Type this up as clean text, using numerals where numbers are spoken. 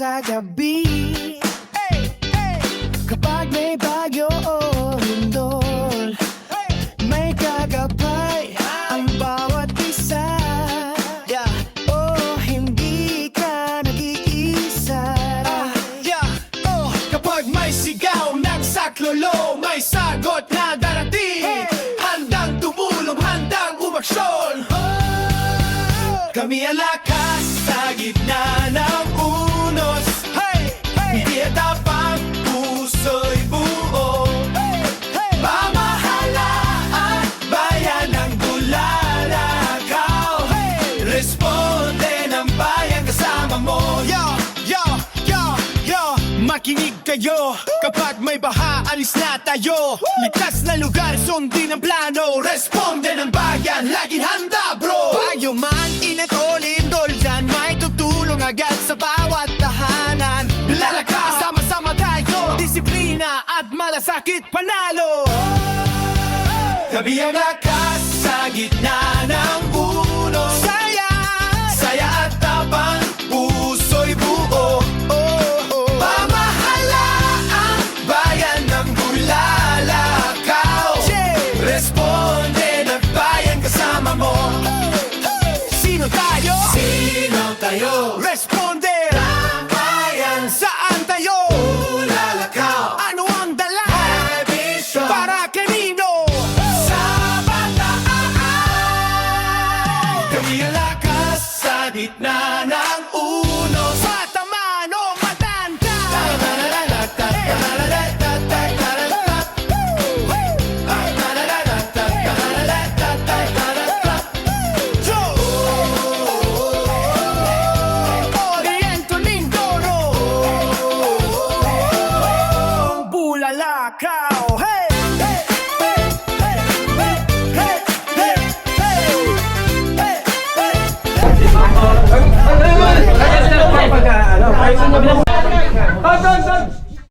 sa gabi. Kapag may bagyo o lindol, may kagabay ang bawat isa. Oh, hindi ka nag-iisa. Kapag may sigaw ng saklolo, may sagot na darating. Handang tumulong, handang umaksyon. Kami ang lakas sa gitna ng unos. Hindi atapang, puso'y buo. Pamahalaan, bayan ng Bulalakaw. Responde ng bayan kasama mo. Makinig kayo, kapag may baha, alis na tayo. Ligtas na lugar, sundin ang plano. Responde ng bayan, laging handa bro. Bagyo man, inat o lindol, dyan may tutulong agad sa bawat tahanan. Lalakaw, Sama-sama tayo, disiplina at malasakit panalo. kami ang lakas sa gitna ng unos. Saya, Saya at tapang, puso'y buo. Pamahalaan, bayan ng Bulalakaw. Responde ng bayan kasama mo. sino tayo? Sino tayo? Responde, Ang bayan sa saan tayo? Bulalakaw. Ano ang dala? High vision Para kanino? sa bataan. Kami ang lakas sa gitna ng unos.